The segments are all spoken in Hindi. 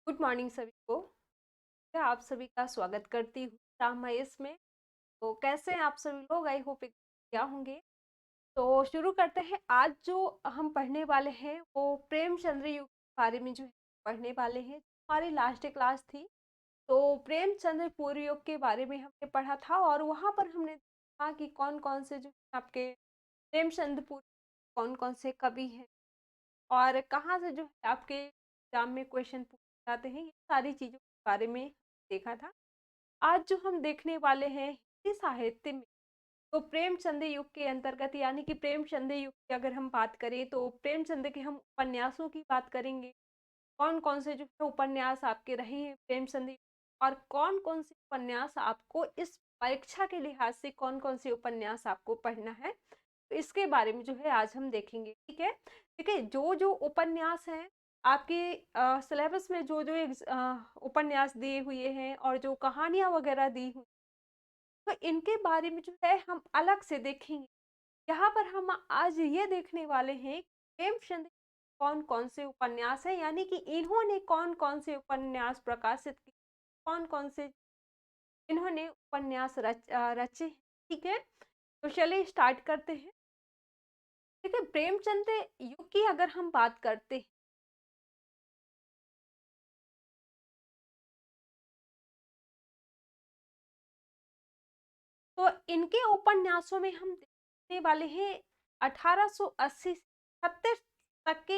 गुड मॉर्निंग सभी को। मैं आप सभी का स्वागत करती हूँ रामायस में। तो कैसे हैं आप सभी लोग? आई होप क्या होंगे। तो शुरू करते हैं। आज जो हम पढ़ने वाले हैं वो प्रेमचंद्र युग के बारे में जो है पढ़ने वाले हैं। हमारी लास्ट क्लास थी तो प्रेमचंद्र पूर्व युग के बारे में हमने पढ़ा था और वहाँ पर हमने देखा कि कौन कौन से जो है आपके प्रेमचंद्र पूर्व कौन कौन से कवि हैं और कहाँ से जो है आपके एग्जाम में क्वेश्चन पूछे जाते हैं, ये सारी चीज़ों के बारे में देखा था। आज जो हम देखने वाले हैं हिंदी साहित्य में, तो प्रेमचंद युग के अंतर्गत यानी कि प्रेमचंद युग की अगर हम बात करें तो प्रेमचंद के हम उपन्यासों की बात करेंगे। कौन कौन से जो है उपन्यास आपके रहे हैं प्रेमचंद युग, और कौन कौन से उपन्यास आपको इस परीक्षा के लिहाज से कौन कौन से उपन्यास आपको पढ़ना है, तो इसके बारे में जो है आज हम देखेंगे। ठीक है। देखिए, जो जो उपन्यास हैं आपके सिलेबस में, जो जो उपन्यास दिए हुए हैं और जो कहानियां वगैरह दी हुई, तो इनके बारे में जो है हम अलग से देखेंगे। यहाँ पर हम आज ये देखने वाले हैं कि प्रेमचंद कौन कौन से उपन्यास हैं, यानी कि इन्होंने कौन कौन से उपन्यास प्रकाशित किए, कौन कौन से इन्होंने उपन्यास रचे। ठीक है। तो चलिए स्टार्ट करते हैं। देखिए, प्रेमचंद युग की अगर हम बात करते हैं तो इनके उपन्यासों में हम देखने वाले हैं 1880 से 36 तक के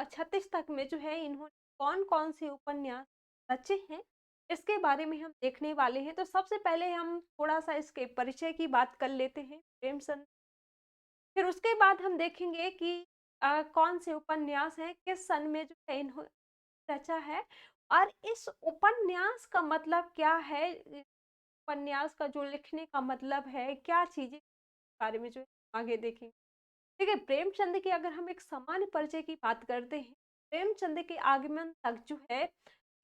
36 तक में जो है इन्होंने कौन कौन से उपन्यास रचे हैं, इसके बारे में हम देखने वाले हैं। तो सबसे पहले हम थोड़ा सा इसके परिचय की बात कर लेते हैं प्रेमचंद। फिर उसके बाद हम देखेंगे कि कौन से उपन्यास हैं, किस सन में जो है इन्होंने रचा है, और इस उपन्यास का मतलब क्या है, उपन्यास का जो लिखने का मतलब है, क्या चीजें बारे में जो है आगे देखेंगे। देखिए, प्रेमचंद की अगर हम एक सामान्य परिचय की बात करते हैं, प्रेमचंद के आगमन तक जो है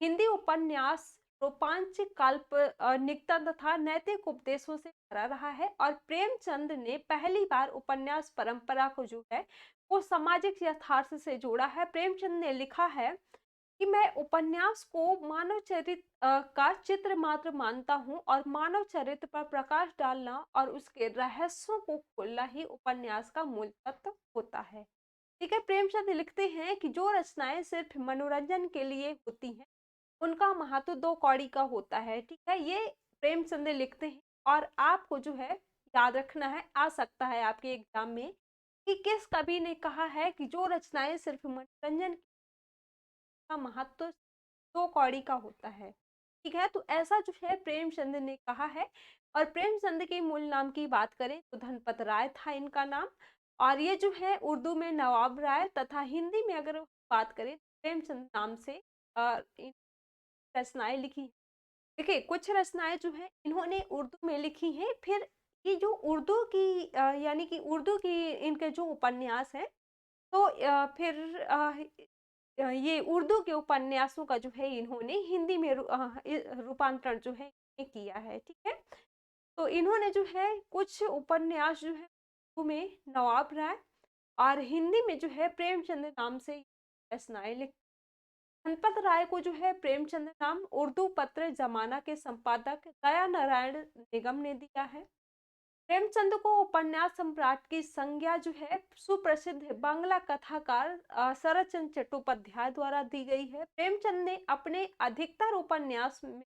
हिंदी उपन्यास रोमांचक काल्पनिकता तथा नैतिक उपदेशों से भरा रहा है, और प्रेमचंद ने पहली बार उपन्यास परंपरा को जो है वो सामाजिक यथार्थ से जोड़ा है। प्रेमचंद ने लिखा है कि मैं उपन्यास को मानव चरित्र का चित्र मात्र मानता हूँ, और मानव चरित्र पर प्रकाश डालना और उसके रहस्यों को खोलना ही उपन्यास का मूल तत्व होता है। ठीक है। प्रेमचंद लिखते हैं कि जो रचनाएं सिर्फ मनोरंजन के लिए होती हैं उनका महत्व दो कौड़ी का होता है। ठीक है, ये प्रेमचंद लिखते हैं। और आपको जो है याद रखना है, आ सकता है आपके एग्जाम में, कि किस कवि ने कहा है कि जो रचनाएं सिर्फ मनोरंजन का महत्व दो कौड़ी का होता है। ठीक है, तो ऐसा जो है प्रेमचंद ने कहा है। और प्रेमचंद के मूल नाम की बात करें तो धनपत राय था इनका नाम, और ये जो है उर्दू में नवाब राय तथा हिंदी में अगर बात करें तो प्रेमचंद नाम से इन रचनाएं लिखी हैं। देखिए, कुछ रचनाएं जो है इन्होंने उर्दू में लिखी हैं। फिर ये जो उर्दू की यानी कि उर्दू की इनके जो उपन्यास हैं, तो ये उर्दू के उपन्यासों का जो है इन्होंने हिंदी में रूपांतरण जो है किया है। ठीक है। तो इन्होंने जो है कुछ उपन्यास जो है उर्दू में नवाब राय और हिंदी में जो है प्रेमचंद नाम से रचनाएं लिखी। धनपत राय को जो है प्रेमचंद नाम उर्दू पत्र जमाना के संपादक दया नारायण निगम ने दिया है। प्रेमचंद को उपन्यास सम्राट की संज्ञा जो है सुप्रसिद्ध बांग्ला कथाकार शरतचंद्र चट्टोपाध्याय द्वारा दी गई है। प्रेमचंद ने अपने अधिकतर उपन्यास में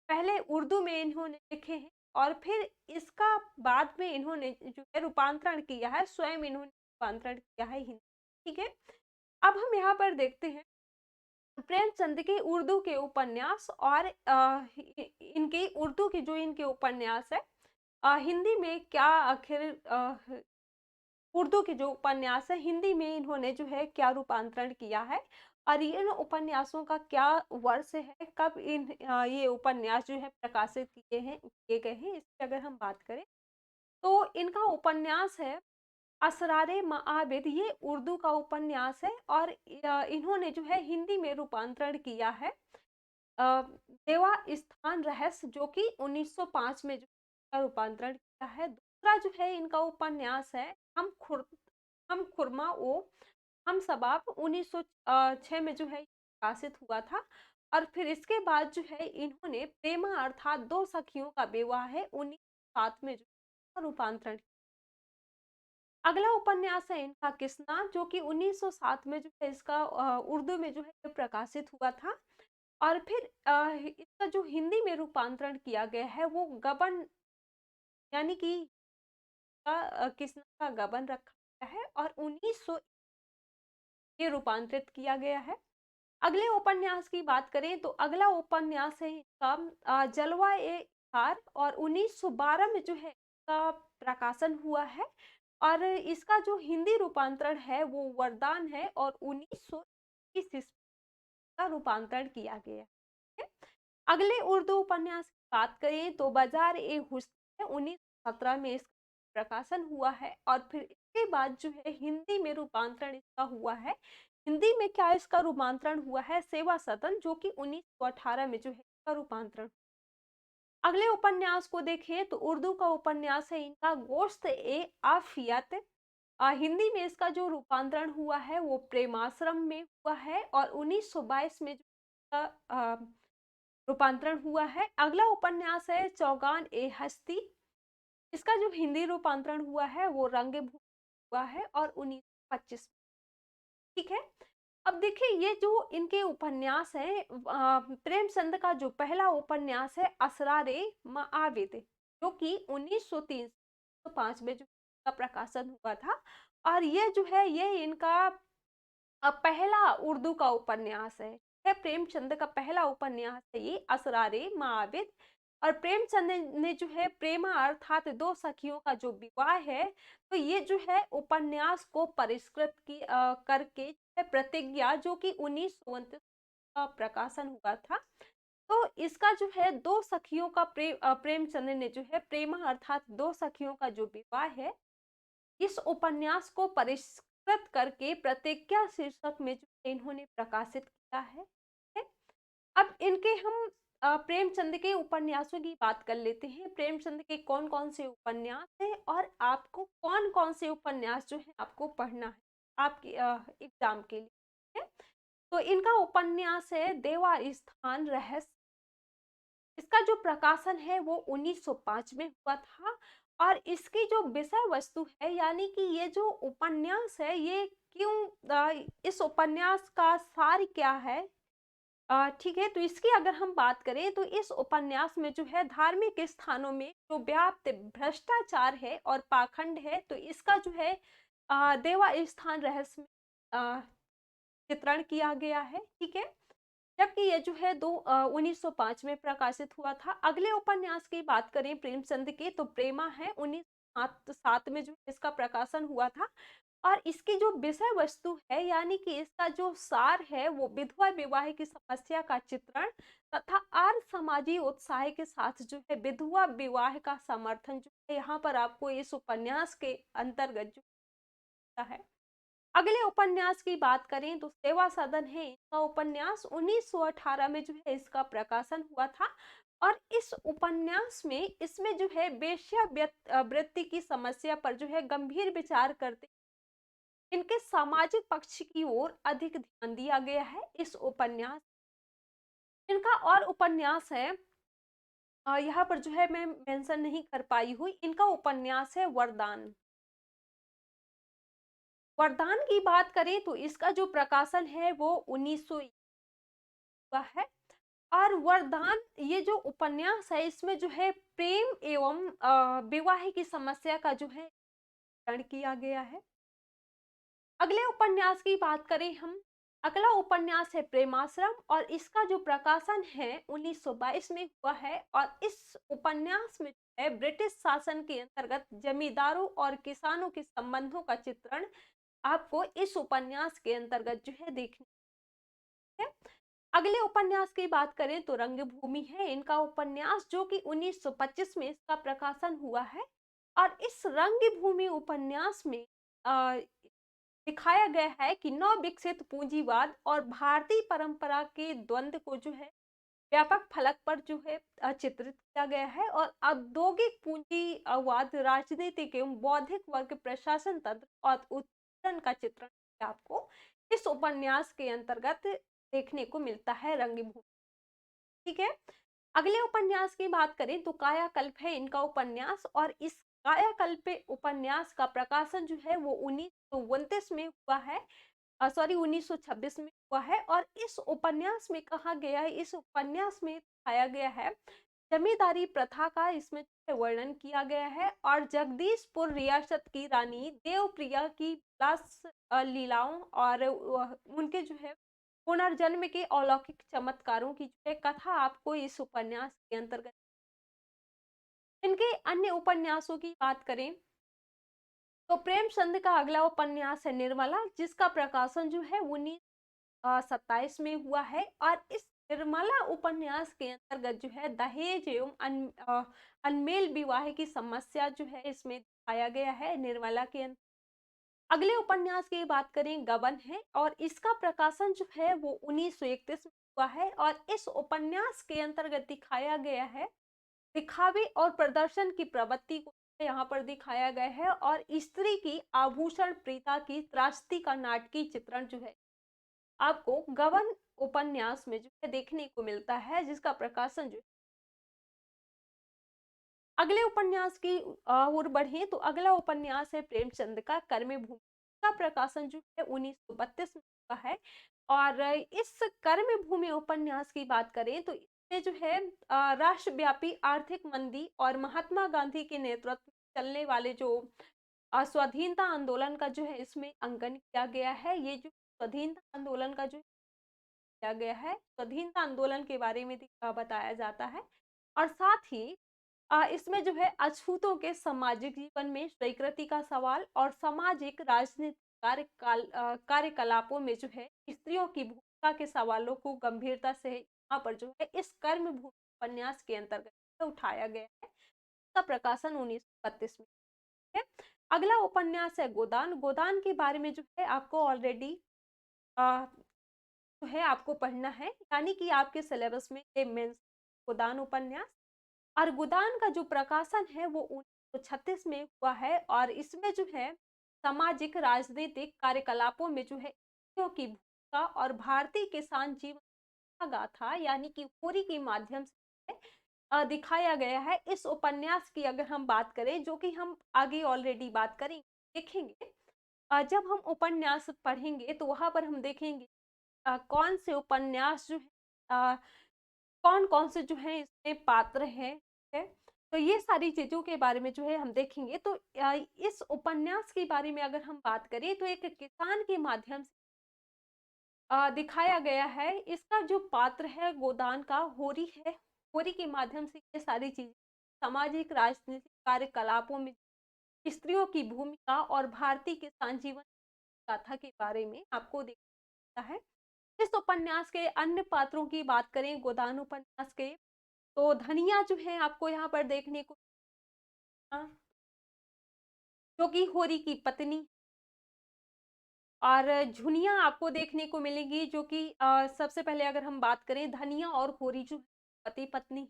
पहले उर्दू में इन्होंने लिखे हैं, और फिर इसका बाद में इन्होंने जो है रूपांतरण किया है, स्वयं इन्होंने रूपांतरण किया है हिंदी। ठीक है। अब हम यहाँ पर देखते हैं प्रेमचंद के उर्दू के उपन्यास और इनके उर्दू के जो इनके उपन्यास है, हिंदी में क्या आखिर उर्दू के जो उपन्यास है हिंदी में इन्होंने जो है क्या रूपांतरण किया है, और इन उपन्यासों का क्या वर्ष है, कब ये उपन्यास जो है प्रकाशित किए गए हैं, इसकी अगर हम बात करें तो इनका उपन्यास है असरारे मआबिद। ये उर्दू का उपन्यास है, और इन्होंने जो है हिंदी में रूपांतरण किया है देवा स्थान रहस्य, जो कि 1905 में जो का रूपांतरण किया है। दूसरा जो है इनका उपन्यास है हम खुरमा ओ हम सबाब, 1906 में जो है प्रकाशित हुआ था। और फिर इसके बाद जो है इन्होंने प्रेमा अर्थात दो सखियों का विवाह है 1907 में जो है रूपांतरण। अगला उपन्यास है इनका किसना, जो कि 1907 में जो है इसका उर्दू में जो है प्रकाशित हुआ था। और फिर इसका जो हिंदी में रूपांतरण किया गया है वो गबन, यानी कि किसना का गबन रखा गया है और 1900 ये रूपांतरित किया गया है। अगले उपन्यास की बात करें तो अगला उपन्यास है इसका जलवा ए खार और 1912 में जो है इसका प्रकाशन हुआ है। और इसका जो हिंदी रूपांतरण है वो वरदान है और 1921 ईस्वी का रूपांतरण किया गया है। अगले उर्दू उपन्यास की बात करें तो बाजार ए हुस्न है 1917 में इसका प्रकाशन हुआ है। और फिर इसके बाद जो है हिंदी में रूपांतरण इसका हुआ है। हिंदी में क्या इसका रूपांतरण हुआ है, सेवा सदन, जो कि 1918 में जो है इसका रूपांतरण। अगले उपन्यास को देखें तो उर्दू का उपन्यास है इनका गोश्त ए आफियत। हिंदी में इसका जो रूपांतरण हुआ है वो प्रेमाश्रम में हुआ है और 1922 में जो इसका रूपांतरण हुआ है। अगला उपन्यास है चौगान ए हस्ती। इसका जो हिंदी रूपांतरण हुआ है वो रंगभूमि हुआ है और 1925। ठीक है। अब देखिए ये जो इनके उपन्यास हैं, प्रेमचंद का जो पहला उपन्यास है असरारे माआविद, जो कि 1903-5 में जो का प्रकाशन हुआ था। और ये जो है ये इनका पहला उर्दू का उपन्यास है प्रेमचंद का पहला उपन्यास है ये असरारे माआविद। और प्रेमचंद ने जो है प्रेमा अर्थात दो सखियों का जो विवाह है, तो ये जो है उपन्यास को परिष्कृत करके प्रतिज्ञा, जो कि 1929 का प्रकाशन हुआ था। तो इसका जो है दो सखियों का प्रेमचंद ने जो है प्रेमा अर्थात दो सखियों का जो विवाह है, इस उपन्यास को परिष्कृत करके प्रतिज्ञा शीर्षक में जो है इन्होंने प्रकाशित किया है। ठीक है? अब इनके हम प्रेमचंद के उपन्यासों की बात कर लेते हैं। प्रेमचंद के कौन कौन से उपन्यास हैं और आपको कौन कौन से उपन्यास जो है आपको पढ़ना है आपके एग्जाम के लिए। ठीक है? तो इनका उपन्यास है देवा स्थान रहस्य। इसका जो प्रकाशन है वो 1905 में हुआ था। और इसकी जो विषय वस्तु है, यानी कि ये जो उपन्यास है ये क्यों, इस उपन्यास का सार क्या है, ठीक है। तो इसकी अगर हम बात करें तो इस उपन्यास में जो है धार्मिक स्थानों में जो व्याप्त भ्रष्टाचार है और पाखंड है, तो इसका जो है देवा स्थान रहस्य में चित्रण किया गया है। ठीक है। जबकि ये जो है 1905 में प्रकाशित हुआ था। अगले उपन्यास की बात करें प्रेमचंद के तो प्रेमा है 1907 में जो इसका प्रकाशन हुआ था। और इसकी जो विषय वस्तु है, यानी कि इसका जो सार है वो विधवा विवाह की समस्या का चित्रण तथा आर्य समाजी उत्साह के साथ जो है विधवा विवाह का समर्थन जो है यहाँ पर आपको इस उपन्यास के अंतर्गत जो है। अगले उपन्यास की बात करें तो सेवा सदन है इसका उपन्यास 1918 में जो है इसका प्रकाशन हुआ था। और इस उपन्यास में इसमें जो है वेश्या वृत्ति की समस्या पर जो है गंभीर विचार करते इनके सामाजिक पक्ष की ओर अधिक ध्यान दिया गया है इस उपन्यास। इनका और उपन्यास है यहाँ पर जो है मैं मेंशन नहीं कर पाई हूँ, इनका उपन्यास है वरदान। वरदान की बात करें तो इसका जो प्रकाशन है वो 1900 हुआ है। और वरदान ये जो उपन्यास है इसमें जो है प्रेम एवं विवाह की समस्या का जो है चित्रण किया गया है। अगले उपन्यास की बात करें हम, अगला उपन्यास है प्रेमाश्रम और इसका जो प्रकाशन है 1922 में हुआ है। और इस उपन्यास में है ब्रिटिश शासन के अंतर्गत जमींदारों और किसानों के संबंधों का चित्रण आपको इस उपन्यास के अंतर्गत जो है देखने है। अगले उपन्यास की बात करें तो रंगभूमि है इनका उपन्यास, जो कि 1925 में इसका प्रकाशन हुआ है। और इस रंगभूमि उपन्यास में दिखाया गया है कि नव विकसित पूंजीवाद और भारतीय परंपरा के द्वंद्व को जो है व्यापक फलक पर जो है चित्रित किया गया है। और औद्योगिक पूंजीवाद राजनीतिक एवं बौद्धिक वर्ग प्रशासन तंत्र और उत्पीड़न का चित्रण आपको इस उपन्यास के अंतर्गत देखने को मिलता है रंगभूमि। ठीक है। अगले उपन्यास की बात करें तो कायाकल्प है इनका उपन्यास, और इस कायाकल्प उपन्यास का प्रकाशन जो है वो 1929 में हुआ है, सॉरी 1926 में हुआ है। और इस उपन्यास में कहा गया है, इस उपन्यास में दिखाया गया है जमींदारी प्रथा का, इसमें वर्णन किया गया है, और जगदीशपुर रियासत की रानी देवप्रिया की विलास लीलाओं और उनके जो है पुनर्जन्म के अलौकिक चमत्कारों की जो है कथा आपको इस उपन्यास के अंतर्गत। इनके अन्य उपन्यासों की बात करें तो प्रेमचंद का अगला उपन्यास है निर्मला, जिसका प्रकाशन जो है 1927 में हुआ है। और इस निर्मला उपन्यास के अंतर्गत जो है दहेज एवं अनमेल विवाह की समस्या जो है इसमें दिखाया गया है निर्मला के अंदर। अगले उपन्यास की बात करें गबन है, और इसका प्रकाशन जो है वो 1931 में हुआ है। और इस उपन्यास के अंतर्गत दिखाया गया है दिखावे और प्रदर्शन की प्रवृत्ति को यहाँ पर दिखाया गया है, और स्त्री की आभूषण प्रीता की त्रासदी का नाटकीय चित्रण जो है आपको गबन उपन्यास में जो है देखने को मिलता है, जिसका प्रकाशन जो अगले उपन्यास की ओर बढ़े तो अगला उपन्यास है प्रेमचंद का कर्मभूमि का प्रकाशन जो है 1932 में हुआ है। और इस कर्मभूमि उपन्यास की बात करें तो इसमें जो है राष्ट्रव्यापी आर्थिक मंदी और महात्मा गांधी के नेतृत्व में चलने वाले जो स्वाधीनता आंदोलन का जो है इसमें अंकन किया गया है। ये जो स्वाधीनता आंदोलन का जो किया गया है, स्वाधीनता आंदोलन के बारे में बताया जाता है। और साथ ही इसमें जो है अछूतों के सामाजिक जीवन में स्वीकृति का सवाल और सामाजिक राजनीतिक कार्यकलापों में जो है स्त्रियों की भूमिका के सवालों को गंभीरता से यहाँ पर जो है इस कर्मभूमि उपन्यास के अंतर्गत उठाया गया है। इसका प्रकाशन 1932 में है। अगला उपन्यास है गोदान। गोदान के बारे में जो है आपको ऑलरेडी जो है आपको पढ़ना है, यानी कि आपके सिलेबस में ये मेंस गोदान उपन्यास। और गोदान का जो प्रकाशन है वो 1936 में हुआ है। और इसमें जो है सामाजिक राजनीतिक कार्यकलापों में जो है स्त्रियों की भूमिका और भारतीय किसान जीवन गाथा यानी कि होरी के माध्यम से दिखाया गया है। इस उपन्यास की अगर हम बात करें, जो कि हम आगे ऑलरेडी बात करेंगे देखेंगे, जब हम उपन्यास पढ़ेंगे तो वहां पर हम देखेंगे कौन से उपन्यास जो है कौन कौन से जो है इसमें पात्र है। तो ये सारी चीजों के बारे में जो है हम देखेंगे। तो इस उपन्यास के बारे में अगर हम बात करें तो एक किसान के माध्यम से दिखाया गया है। इसका जो पात्र है गोदान का होरी है। होरी के माध्यम से ये सारी चीजें सामाजिक राजनीतिक कार्यकलापों में स्त्रियों की भूमिका और भारतीय किसान जीवन गाथा के बारे में आपको देखता है। इस उपन्यास के अन्य पात्रों की बात करें गोदान उपन्यास के, तो धनिया जो है आपको यहाँ पर देखने को जो कि होरी की पत्नी, और झुनिया आपको देखने को मिलेगी जो कि सबसे पहले अगर हम बात करें धनिया और होरी जो पति पत्नी।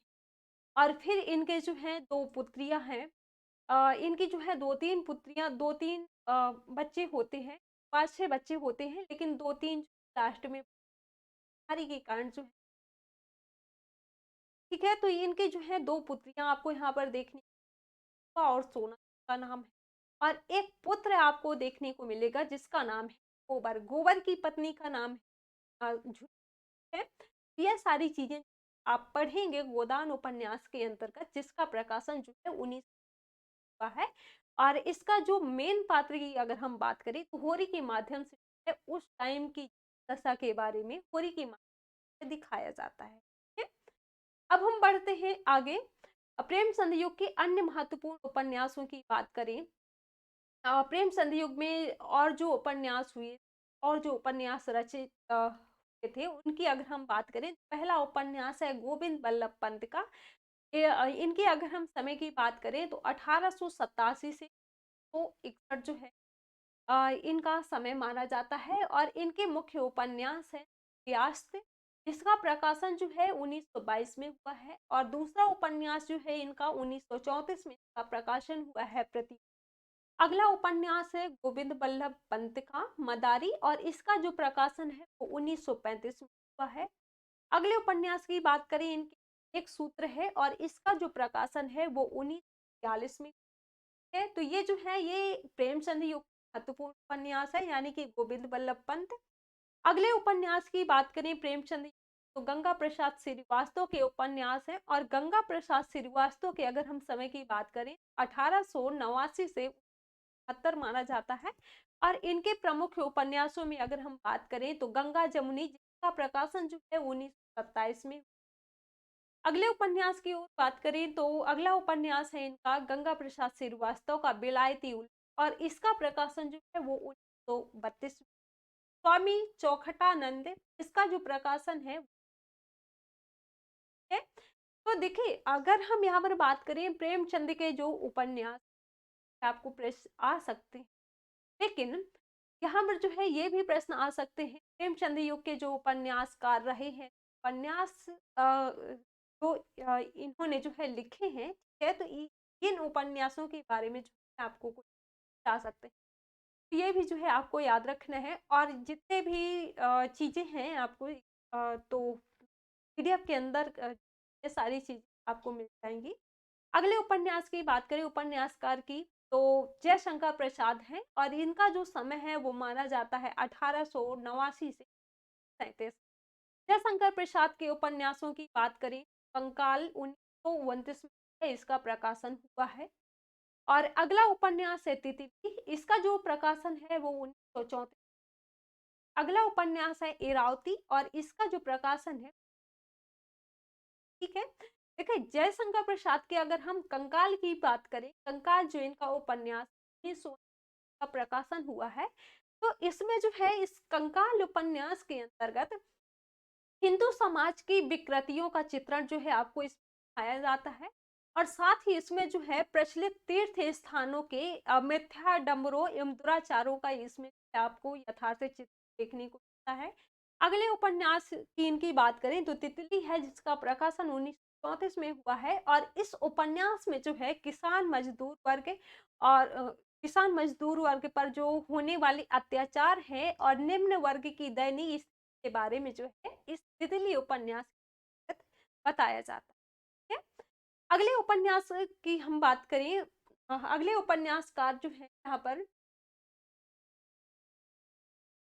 और फिर इनके जो है दो पुत्रियां हैं, इनकी जो है दो तीन पुत्रियां, दो तीन बच्चे होते हैं, 5-6 बच्चे होते हैं, लेकिन दो तीन लास्ट में बीमारी के कारण जो है, ठीक है। तो इनके जो है दो पुत्रियां आपको यहाँ पर देखने को, और सोना का नाम है, और एक पुत्र आपको देखने को मिलेगा जिसका नाम है गोबर। गोबर की पत्नी का नाम है है। यह सारी चीजें आप पढ़ेंगे गोदान उपन्यास के अंतर्गत, जिसका प्रकाशन जो है 19 का है। और इसका जो मेन पात्र की अगर हम बात करें तो होरी के माध्यम से है उस टाइम की दशा के बारे में होरी के माध्यम से दिखाया जाता है। ठीक है? अब हम बढ़ते हैं आगे। प्रेमचंद युग के अन्य महत्वपूर्ण उपन्यासों की बात करें, प्रेमचंद युग में और जो उपन्यास हुए और जो उपन्यास रचित हुए थे उनकी अगर हम बात करें, पहला उपन्यास है गोविंद बल्लभ पंत का। इनकी अगर हम समय की बात करें तो 1887 से तो 61 जो है इनका समय माना जाता है। और इनके मुख्य उपन्यास है व्यास, जिसका प्रकाशन जो है 1922 में हुआ है। और दूसरा उपन्यास जो है इनका 1934 में इसका प्रकाशन हुआ है प्रति। अगला उपन्यास है गोविंद बल्लभ पंत का मदारी, और इसका जो प्रकाशन है वो 1935 में हुआ है। अगले उपन्यास की बात करें, इनके एक सूत्र है और इसका जो प्रकाशन है वो 1942 में है। तो ये जो है ये प्रेमचंद युग महत्वपूर्ण उपन्यास है, यानी कि गोविंद बल्लभ पंत। अगले उपन्यास की बात करें प्रेमचंद, तो गंगा प्रसाद श्रीवास्तव के उपन्यास है। और गंगा प्रसाद श्रीवास्तव के अगर हम समय की बात करें 1889 से 70 माना जाता है। और इनके प्रमुख उपन्यासों में अगर हम बात करें तो गंगा जमुनी, जिसका प्रकाशन जो है 1927 में। अगले उपन्यास की ओर बात करें तो अगला उपन्यास है इनका गंगा प्रसाद श्रीवास्तव का बेलायती उल्लू, और इसका प्रकाशन जो है वो 1932। स्वामी चौखटानंद, इसका जो प्रकाशन है। तो देखिए, अगर हम यहाँ पर बात करें प्रेमचंद के जो उपन्यास, आपको प्रश्न आ सकते हैं, लेकिन यहाँ पर जो है ये भी प्रश्न आ सकते हैं, प्रेमचंद युग के जो उपन्यासकार रहे हैं, उपन्यास जो इन्होंने जो है लिखे हैं, ठीक है, तो इन उपन्यासों के बारे में जो है आपको कुछ बता सकते हैं। तो ये भी जो है आपको याद रखना है। और जितने भी चीजें हैं आपको तो पीडीएफ के अंदर ये सारी चीजें आपको मिल जाएंगी। अगले उपन्यास की बात करें उपन्यासकार की, तो जयशंकर प्रसाद हैं और इनका जो समय है वो माना जाता है 1889 से 37। जयशंकर प्रसाद के उपन्यासों की बात करें, कंकाल 1929 में इसका प्रकाशन हुआ है। और अगला उपन्यास है तितली, इसका जो प्रकाशन है वो 1934। अगला उपन्यास है इरावती और इसका जो प्रकाशन है, ठीक है। देखिए, जयशंकर प्रसाद के अगर हम कंकाल की बात करें, कंकाल जो इनका उपन्यास 1900 का प्रकाशन हुआ है, तो इसमें जो है इस कंकाल उपन्यास के अंतर्गत हिंदू समाज की विकृतियों का चित्रण जो है आपको इसमें दिखाया जाता है। और साथ ही इसमें जो है प्रचलित तीर्थ स्थानों के मिथ्या डम्बरों एवं दुराचारों का इसमें आपको यथार्थ चित्र देखने को मिलता है। अगले उपन्यास की इनकी बात करें तो तितली है, जिसका प्रकाशन 1934 में हुआ है। और इस उपन्यास में जो है किसान मजदूर वर्ग और किसान मजदूर वर्ग पर जो होने वाले अत्याचार है और निम्न वर्ग की दयनीय के बारे में जो है इस तितली उपन्यास बताया जाता है। अगले उपन्यास की हम बात करें, अगले उपन्यासकार जो है यहाँ पर,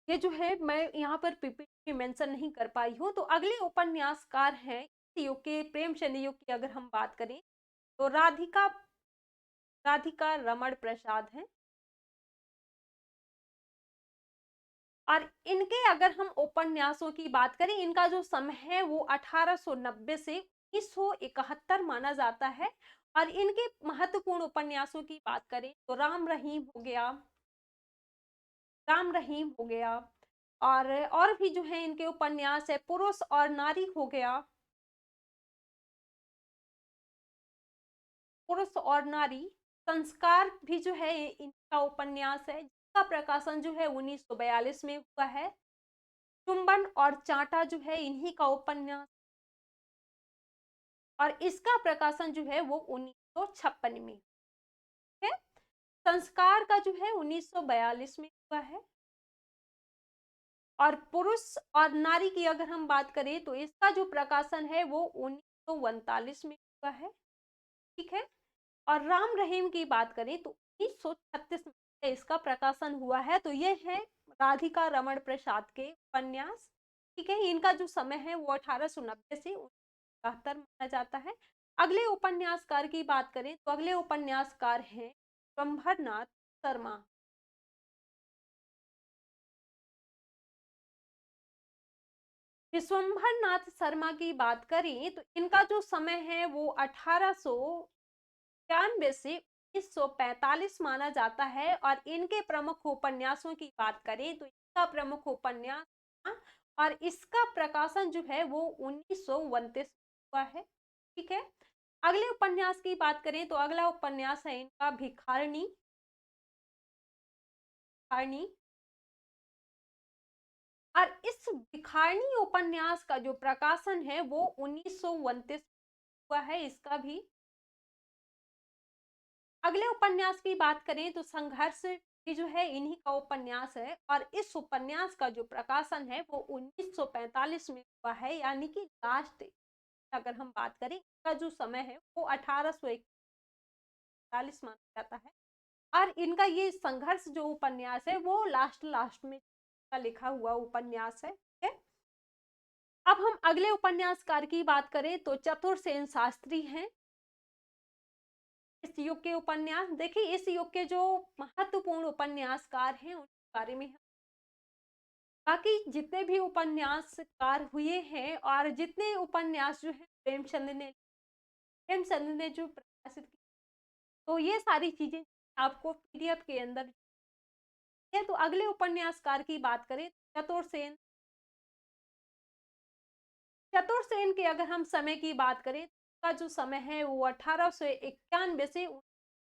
ये जो है मैं यहाँ पर पीपीटी में मेंशन नहीं कर पाई हूँ। तो अगले उपन्यासकार हैं युग के, प्रेमचंद युग की अगर हम बात करें तो राधिका राधिका रमण प्रसाद हैं। और इनके अगर हम उपन्यासों की बात करें, इनका जो समय है वो 1890 से 1971 माना जाता है। और इनके महत्वपूर्ण उपन्यासों की बात करें तो राम रहीम हो गया, राम रहीम हो गया। और भी जो है इनके उपन्यास है, पुरुष और नारी हो गया, पुरुष और नारी। संस्कार भी जो है इनका उपन्यास है, जिसका प्रकाशन जो है 1942 में हुआ है। चुंबन और चांटा जो है इन्हीं का उपन्यास, और इसका प्रकाशन जो है वो 1956 में है। संस्कार का जो है 1942 में हुआ है। और पुरुष और नारी की अगर हम बात करें तो इसका जो प्रकाशन है वो 1939 में हुआ है, ठीक है। और राम रहीम की बात करें तो 1936 में इसका प्रकाशन हुआ है। तो ये है राधिका रमण प्रसाद के उपन्यास, ठीक है। इनका जो समय है वो 1890 से 1971 माना जाता है। अगले उपन्यासकार की बात करें तो अगले उपन्यासकार हैं विश्वंभरनाथ शर्मा। विश्वंभरनाथ शर्मा की बात करें तो इनका जो समय है वो 1891 से 1945 माना जाता है। और इनके प्रमुख उपन्यासों की बात करें तो इसका प्रमुख उपन्यास था, और इसका प्रकाशन जो है वो 1929 हुआ है, ठीक है। अगले उपन्यास की बात करें तो अगला उपन्यास है इनका भिखारिणी, भिखारिणी। और इस भिखारिणी उपन्यास का जो प्रकाशन है वो 1929 हुआ है, इसका भी। अगले उपन्यास की बात करें तो संघर्ष ये जो है इन्हीं का उपन्यास है और इस उपन्यास का जो प्रकाशन है वो 1945 में हुआ है, यानी कि लास्ट अगर हम बात करें इसका जो समय है वो 1841 माना जाता है। और इनका ये संघर्ष जो उपन्यास है वो लास्ट लास्ट में का लिखा हुआ उपन्यास है, ठीक है। अब हम अगले उपन्यासकार की बात करें तो चतुरसेन शास्त्री हैं। इस युग के उपन्यास देखिए, इस युग के जो महत्वपूर्ण उपन्यासकार हैं उनके बारे में हम, बाकी जितने भी उपन्यासकार हुए हैं और जितने उपन्यास जो है प्रेमचंद ने जो प्रकाशित की, तो ये सारी चीजें आपको पीडीएफ के अंदर है। तो अगले उपन्यासकार की बात करें चतुरसेन। चतुरसेन के अगर हम समय की बात करें का जो समय है वो 1891 से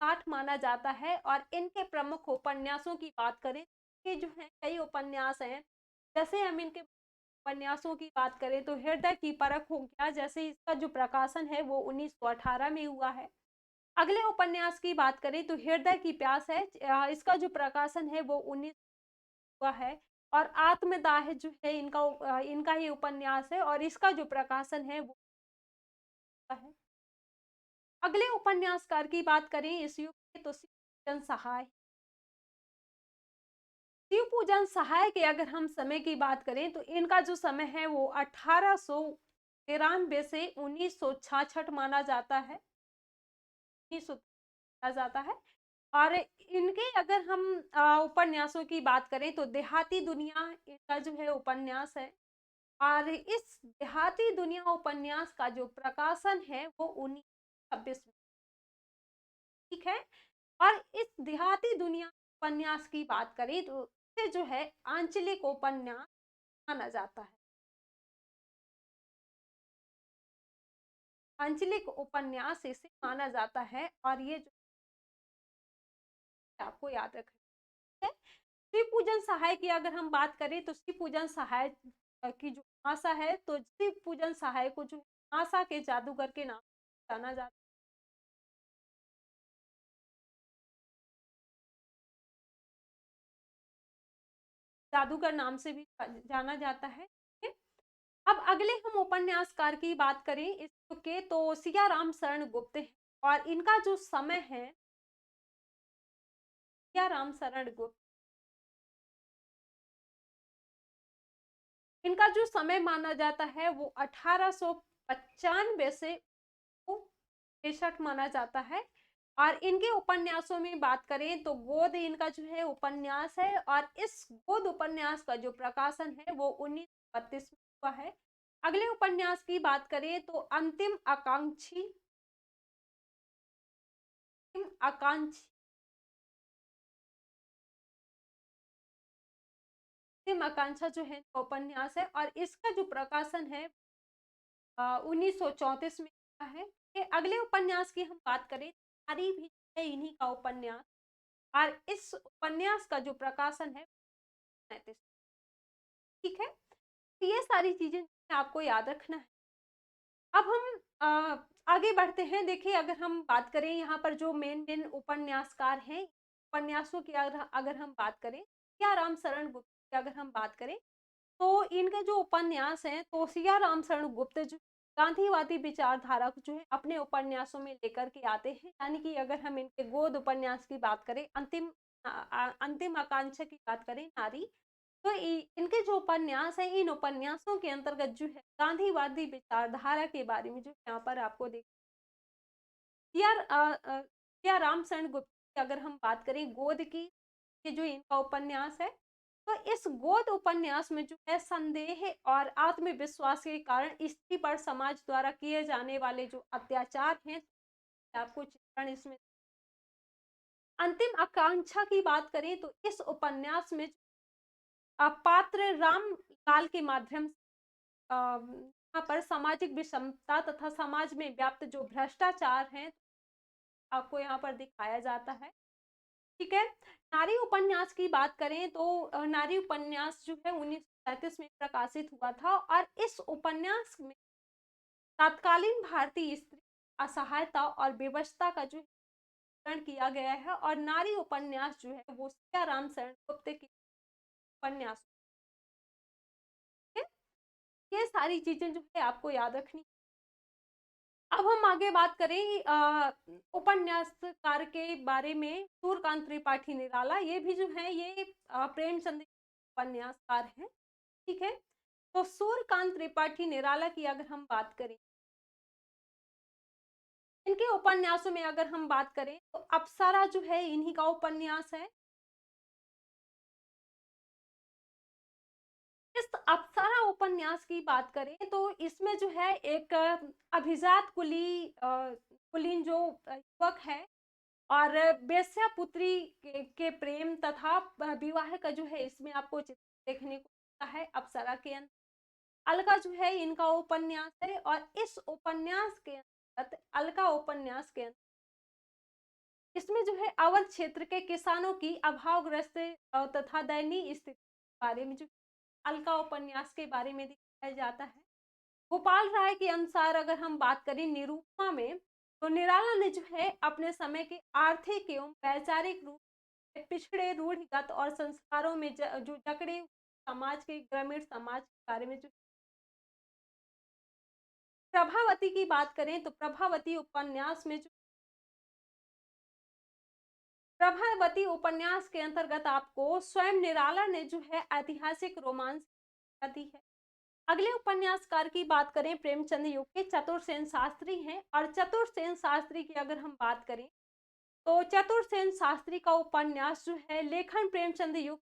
60 माना जाता है। और इनके प्रमुख उपन्यासों की बात करें, ये जो है कई उपन्यास हैं। जैसे हम इनके उपन्यासों की बात करें तो हृदय की परख हो गया, जैसे इसका जो प्रकाशन है वो 1918 में हुआ है। अगले उपन्यास की बात करें तो हृदय की प्यास है, इसका जो प्रकाशन है वो 19 हुआ है। और आत्मदाह जो है इनका ही उपन्यास है और इसका जो प्रकाशन है वो है। अगले उपन्यासकार की बात करें इस युग के तो शिवपूजन सहाय। शिवपूजन सहाय के अगर हम समय की बात करें तो इनका जो समय है वो 1893 से 1966 माना जाता है, 1900 माना जाता है। और इनके अगर हम उपन्यासों की बात करें तो देहाती दुनिया इनका जो है उपन्यास है। और इस देहाती दुनिया उपन्यास का जो प्रकाशन है वो 1926 में, ठीक है। और इस देहाती दुनिया उपन्यास की बात करें तो इसे जो है आंचलिक उपन्यास माना जाता है। आंचलिक उपन्यास इसे माना जाता है और ये जो आपको याद रखना है। शिव पूजन सहाय की अगर हम बात करें तो शिव पूजन सहाय की जो आशा है, तो शिव पूजन सहाय को जो आशा के जादूगर के नाम से जाना जाता है, जादूगर नाम से भी जाना जाता है, ठीक है? अब अगले हम उपन्यासकार की बात करें इस के तो सिया राम शरण गुप्त है। और इनका जो समय है, सिया राम शरण गुप्त, इनका जो समय माना जाता है वो 1895 से 63 माना जाता है। और इनके उपन्यासों में बात करें तो गोद इनका जो है उपन्यास है और इस गोद उपन्यास का जो प्रकाशन है वो 1932 में हुआ है। अगले उपन्यास की बात करें तो अंतिम आकांक्षी अंतिम आकांक्षा जो है उपन्यास है और इसका जो प्रकाशन है 1934 में हुआ है। अगले उपन्यास की हम बात करें, नारी भी है इन्हीं का उपन्यास और इस उपन्यास का जो प्रकाशन है 1937, ठीक है। तो ये सारी चीजें आपको याद रखना है। अब हम आगे बढ़ते हैं। देखिए, अगर हम बात करें यहाँ पर जो मेन मेन उपन्यासकार हैं, उपन्यासों की अगर हम बात करें, सिया राम शरण गुप्त की अगर हम बात करें तो इनके जो उपन्यास हैं तो सिया राम शरण गुप्त जो गांधीवादी विचारधारा को जो है अपने उपन्यासों में लेकर के आते हैं। यानी कि अगर हम इनके गोद उपन्यास की बात करें, अंतिम आकांक्षा की बात करें, नारी, तो इनके जो उपन्यास है इन उपन्यासों के अंतर्गत जो है गांधीवादी विचारधारा के बारे में जो यहाँ पर आपको देख या रामचंद्र गुप्त की अगर हम बात करें गोद की, ये जो इनका उपन्यास है, तो इस गोद उपन्यास में जो है संदेह और आत्मविश्वास के कारण स्त्री पर समाज द्वारा किए जाने वाले जो अत्याचार हैं आपको चित्रण इसमें। अंतिम आकांक्षा की बात करें तो इस उपन्यास में पात्र राम लाल के माध्यम से यहाँ पर सामाजिक विषमता तथा समाज में व्याप्त जो भ्रष्टाचार है आपको यहाँ पर दिखाया जाता है, ठीक है। नारी उपन्यास की बात करें तो नारी उपन्यास जो है 1937 में प्रकाशित हुआ था और इस उपन्यास में तत्कालीन भारतीय स्त्री असहायता और विवशता का जो किया गया है और नारी उपन्यास जो है वो सियाराम शरण गुप्त की उपन्यास है। ये सारी चीजें जो है आपको याद रखनी। अब हम आगे बात करें उपन्यासकार के बारे में, सूर्यकांत त्रिपाठी निराला। ये भी जो है ये प्रेमचंद उपन्यासकार हैं, ठीक है। तो सूर्यकांत त्रिपाठी निराला की अगर हम बात करें, इनके उपन्यासों में अगर हम बात करें तो अप्सरा जो है इन्हीं का उपन्यास है। इस अप्सरा उपन्यास की बात करें तो इसमें जो है एक अभिजात कुलीन जो युवक है और वेश्या पुत्री के प्रेम तथा विवाह का जो है इसमें आपको चित्र देखने को मिलता है अप्सरा के अंदर। अलका जो है इनका उपन्यास है और इस उपन्यास के अंतर्गत, अलका उपन्यास के अंदर, इसमें जो है अवध क्षेत्र के किसानों की अभावग्रस्त तथा दयनीय स्थिति के बारे में जो अलका उपन्यास के बारे में दिखाया जाता है। गोपाल राय के अनुसार अगर हम बात करें निरूपमा में, तो निराला ने जो है अपने समय के आर्थिक एवं वैचारिक रूप से पिछड़े, रूढ़िगत और संस्कारों में जो जकड़े समाज के, ग्रामीण समाज के बारे में जो। प्रभावती की बात करें तो प्रभावती उपन्यास में जो, प्रभावती उपन्यास के अंतर्गत आपको स्वयं निराला ने जो है ऐतिहासिक रोमांस दी है। अगले उपन्यासकार की बात करें, प्रेमचंद युग के चतुरसेन शास्त्री हैं और चतुरसेन शास्त्री की अगर हम बात करें तो चतुरसेन शास्त्री का उपन्यास जो है लेखन प्रेमचंद युग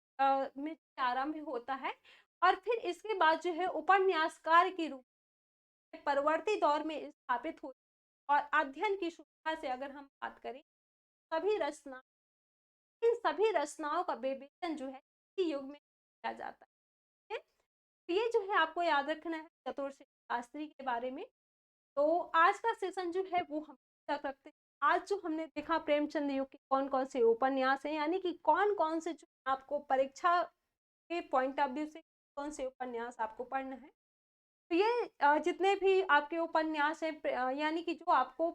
में आरंभ होता है और फिर इसके बाद जो है उपन्यासकार के रूप में परवर्ती दौर में स्थापित होती है। और अध्ययन की सुविधा से अगर हम बात करें, सभी रचना, इन सभी रचनाओं का विवेचन जो है इसी युग में किया जाता है। तो ये जो है आपको याद रखना है चतुर्सेन शास्त्री के बारे में। तो आज का सेशन जो है वो हम तक रखते हैं। आज जो हमने देखा प्रेमचंद युग के कौन कौन से उपन्यास हैं, यानी कि कौन कौन से जो आपको परीक्षा के पॉइंट ऑफ व्यू से कौन से उपन्यास आपको पढ़ना है। तो ये जितने भी आपके उपन्यास हैं, यानी कि जो आपको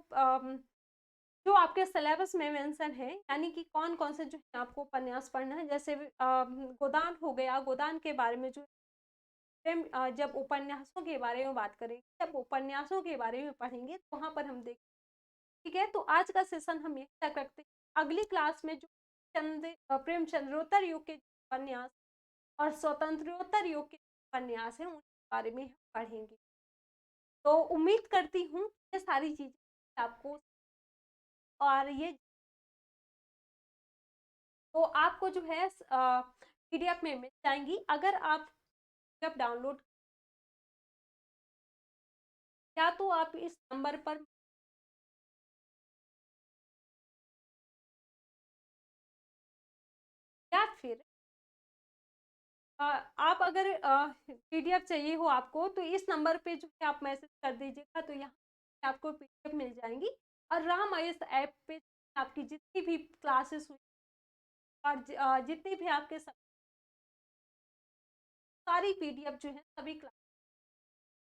जो आपके सिलेबस में मेंशन है, यानी कि कौन कौन से जो है आपको उपन्यास पढ़ना है। जैसे गोदान हो गया, गोदान के बारे में जो जब उपन्यासों के बारे में बात करेंगे, जब उपन्यासों के बारे में पढ़ेंगे तो वहां पर हम देखें, ठीक है। तो आज का सेशन हम यहीं तक रखते हैं। अगली क्लास में जो प्रेमचंद्रोत्तर युग के उपन्यास और स्वतंत्रोत्तर युग के उपन्यास हैं उनके बारे में हम पढ़ेंगे। तो उम्मीद करती हूँ ये सारी चीजें आपको, और ये तो आपको जो है पीडीएफ में मिल जाएंगी। अगर आप पीडीएफ डाउनलोड, या तो आप इस नंबर पर, या फिर आप अगर पीडीएफ चाहिए हो आपको तो इस नंबर पे जो है आप मैसेज कर दीजिएगा, तो यहाँ आपको पीडीएफ मिल जाएंगी। और राम आईएएस ऐप पे आपकी जितनी भी क्लासेस हुई और जितनी भी आपके सारी पीडीएफ जो है सभी क्लास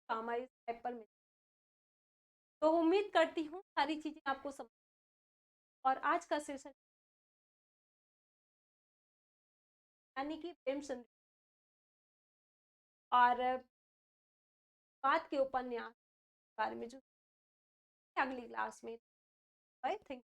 राम आईएएस ऐप पर मिल। तो उम्मीद करती हूँ सारी चीजें आपको समझ, और आज का सेशन यानी कि प्रेमचंद और बात के उपन्यास के बारे में जो अगली क्लास में। Bye, thank